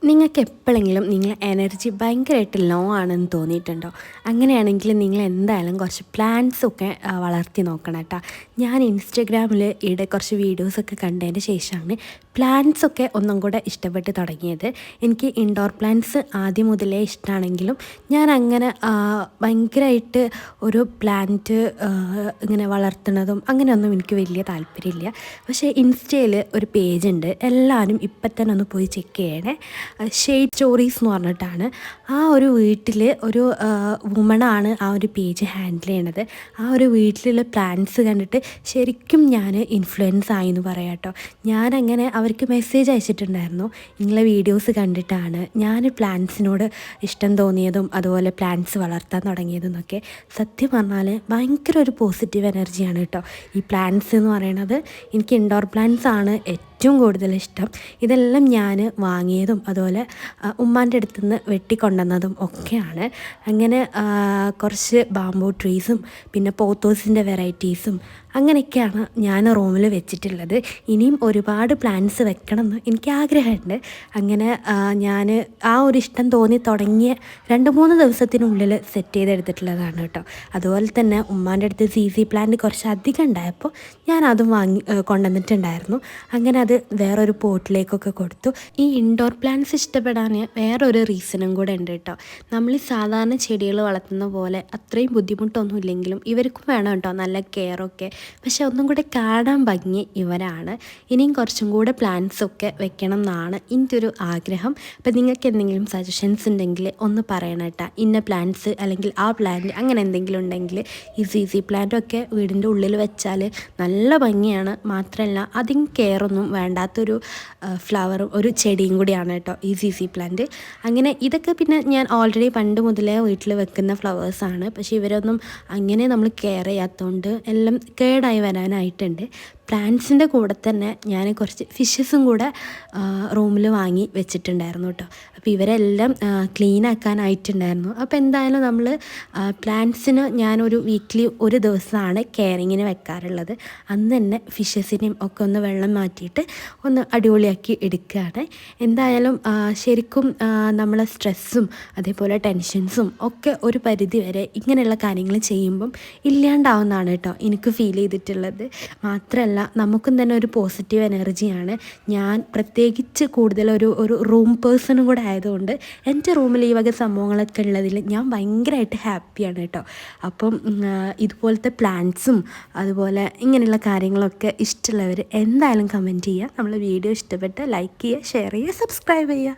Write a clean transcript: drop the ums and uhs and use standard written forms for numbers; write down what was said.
നിങ്ങൾക്ക് എപ്പോഴെങ്കിലും നിങ്ങൾ എനർജി ഭയങ്കരമായിട്ട് ലോ ആണെന്ന് തോന്നിയിട്ടുണ്ടോ? അങ്ങനെയാണെങ്കിൽ നിങ്ങൾ എന്തായാലും കുറച്ച് പ്ലാന്റ്സൊക്കെ വളർത്തി നോക്കണം കേട്ടോ. ഞാൻ ഇൻസ്റ്റഗ്രാമിൽ ഈയിടെ കുറച്ച് വീഡിയോസൊക്കെ കണ്ടതിന് ശേഷമാണ് പ്ലാന്റ്സൊക്കെ ഒന്നും കൂടെ ഇഷ്ടപ്പെട്ട് തുടങ്ങിയത്. എനിക്ക് ഇൻഡോർ പ്ലാന്റ്സ് ആദ്യം മുതലേ ഇഷ്ടമാണെങ്കിലും ഞാൻ അങ്ങനെ ഭയങ്കരമായിട്ട് ഒരു പ്ലാന്റ് ഇങ്ങനെ വളർത്തുന്നതും അങ്ങനെയൊന്നും എനിക്ക് വലിയ താല്പര്യമില്ല. പക്ഷേ ഇൻസ്റ്റയിൽ ഒരു പേജുണ്ട്, എല്ലാവരും ഇപ്പം തന്നെ ഒന്ന് പോയി ചെക്ക് ചെയ്യണേ. ഷെയ്ഡ് സ്റ്റോറീസ് എന്ന് പറഞ്ഞിട്ടാണ്. ആ ഒരു വീട്ടിൽ ഒരു വുമണാണ് ആ ഒരു പേജ് ഹാൻഡിൽ ചെയ്യണത്. ആ ഒരു വീട്ടിലുള്ള പ്ലാന്റ്സ് കണ്ടിട്ട് ശരിക്കും ഞാൻ ഇൻഫ്ലുവൻസ് ആയി എന്ന് പറയാം കേട്ടോ. ഞാനങ്ങനെ അവർക്ക് മെസ്സേജ് അയച്ചിട്ടുണ്ടായിരുന്നു, നിങ്ങളെ വീഡിയോസ് കണ്ടിട്ടാണ് ഞാൻ പ്ലാന്റ്സിനോട് ഇഷ്ടം തോന്നിയതും അതുപോലെ പ്ലാന്റ്സ് വളർത്താൻ തുടങ്ങിയതെന്നൊക്കെ. സത്യം പറഞ്ഞാൽ ഭയങ്കര ഒരു പോസിറ്റീവ് എനർജിയാണ് കേട്ടോ ഈ പ്ലാന്റ്സ് എന്ന് പറയുന്നത്. എനിക്ക് ഇൻഡോർ പ്ലാന്റ്സ് ആണ് ഏറ്റവും കൂടുതൽ ഇഷ്ടം. ഇതെല്ലാം ഞാൻ വാങ്ങിയതും അതുപോലെ ഉമ്മാൻ്റെ അടുത്ത് നിന്ന് വെട്ടിക്കൊണ്ടുവന്നതും ഒക്കെയാണ്. അങ്ങനെ കുറച്ച് ബാംബൂ ട്രീസും പിന്നെ പോത്തോസിൻ്റെ വെറൈറ്റീസും അങ്ങനെയൊക്കെയാണ് ഞാൻ റൂമിൽ വെച്ചിട്ടുള്ളത്. ഇനിയും ഒരുപാട് പ്ലാന്റ്സ് വെക്കണമെന്ന് എനിക്ക് ആഗ്രഹമുണ്ട്. അങ്ങനെ ഞാൻ ആ ഒരു ഇഷ്ടം തോന്നി തുടങ്ങിയ 2-3 ദിവസത്തിനുള്ളിൽ സെറ്റ് ചെയ്തെടുത്തിട്ടുള്ളതാണ് കേട്ടോ. അതുപോലെ തന്നെ ഉമ്മാൻ്റെ അടുത്ത് സി പ്ലാന്റ് കുറച്ച് അധികം ഉണ്ടായപ്പോൾ ഞാൻ അതും കൊണ്ടുവന്നിട്ടുണ്ടായിരുന്നു. അങ്ങനെ അത് വേറൊരു പോട്ടിലേക്കൊക്കെ കൊടുത്തു. ഈ ഇൻഡോർ പ്ലാന്റ്സ് ഇഷ്ടപ്പെടാൻ വേറൊരു റീസണും കൂടെ ഉണ്ട് കേട്ടോ. നമ്മൾ സാധാരണ ചെടികൾ വളർത്തുന്ന പോലെ അത്രയും ബുദ്ധിമുട്ടൊന്നും ഇല്ലെങ്കിലും ഇവർക്കും വേണം കേട്ടോ നല്ല കെയറൊക്കെ. പക്ഷെ ഒന്നും കൂടെ കാണാൻ ഭംഗി ഇവരാണ്. ഇനിയും കുറച്ചും കൂടെ പ്ലാന്റ്സൊക്കെ വെക്കണം എന്നാണ് എൻ്റെ ഒരു ആഗ്രഹം. അപ്പോൾ നിങ്ങൾക്ക് എന്തെങ്കിലും സജഷൻസ് ഉണ്ടെങ്കിൽ ഒന്ന് പറയണം കേട്ടോ. ഇന്ന പ്ലാന്റ്സ് അല്ലെങ്കിൽ ആ പ്ലാന്റ് അങ്ങനെ എന്തെങ്കിലും ഉണ്ടെങ്കിൽ ഈ സി പ്ലാന്റൊക്കെ വീടിൻ്റെ ഉള്ളിൽ വെച്ചാൽ നല്ല ഭംഗിയാണ്. മാത്രമല്ല അധികം കെയറൊന്നും വേണ്ടാത്തൊരു ഫ്ലവറും ഒരു ചെടിയും കൂടിയാണ് കേട്ടോ ഈ സി പ്ലാന്റ്. അങ്ങനെ ഇതൊക്കെ പിന്നെ ഞാൻ ഓൾറെഡി പണ്ട് മുതലേ വീട്ടിൽ വെക്കുന്ന ഫ്ലവേഴ്സാണ്. പക്ഷേ ഇവരൊന്നും അങ്ങനെ നമ്മൾ കെയർ ചെയ്യാത്തതുകൊണ്ട് എല്ലാം കേടായി വരാനായിട്ടുണ്ട്. പ്ലാന്റ്സിൻ്റെ കൂടെ തന്നെ ഞാൻ കുറച്ച് ഫിഷസും കൂടെ റൂമിൽ വാങ്ങി വെച്ചിട്ടുണ്ടായിരുന്നു കേട്ടോ. അപ്പോൾ ഇവരെല്ലാം ക്ലീൻ ആക്കാനായിട്ടുണ്ടായിരുന്നു. അപ്പോൾ എന്തായാലും നമ്മൾ പ്ലാന്റ്സിന് ഞാനൊരു വീക്ക്ലി ഒരു ദിവസമാണ് കെയറിങ്ങിന് വെക്കാറുള്ളത്. അന്ന് തന്നെ ഫിഷസിനെയും ഒക്കെ ഒന്ന് വെള്ളം മാറ്റിയിട്ട് ഒന്ന് അടിപൊളിയാക്കി എടുക്കുകയാണ്. എന്തായാലും ശരിക്കും നമ്മളെ സ്ട്രെസ്സും അതേപോലെ ടെൻഷൻസും ഒക്കെ ഒരു പരിധി വരെ ഇങ്ങനെയുള്ള കാര്യങ്ങൾ ചെയ്യുമ്പം ഇല്ലാണ്ടാവുന്നതാണ് കേട്ടോ എനിക്ക് ഫീൽ ചെയ്തിട്ടുള്ളത്. മാത്രമല്ല നമുക്കും തന്നെ ഒരു പോസിറ്റീവ് എനർജിയാണ്. ഞാൻ പ്രത്യേകിച്ച് കൂടുതൽ ഒരു റൂം പേഴ്സണും കൂടെ ആയതുകൊണ്ട് എൻ്റെ റൂമിൽ ഈ വക സംഭവങ്ങളൊക്കെ ഉള്ളതിൽ ഞാൻ ഭയങ്കരമായിട്ട് ഹാപ്പിയാണ് കേട്ടോ. അപ്പം ഇതുപോലത്തെ പ്ലാന്റ്സും അതുപോലെ ഇങ്ങനെയുള്ള കാര്യങ്ങളൊക്കെ ഇഷ്ടമുള്ളവർ എന്തായാലും കമൻറ്റ് ചെയ്യുക. നമ്മളെ വീഡിയോ ഇഷ്ടപ്പെട്ട് ലൈക്ക് ചെയ്യുക, ഷെയർ ചെയ്യുക, സബ്സ്ക്രൈബ് ചെയ്യുക.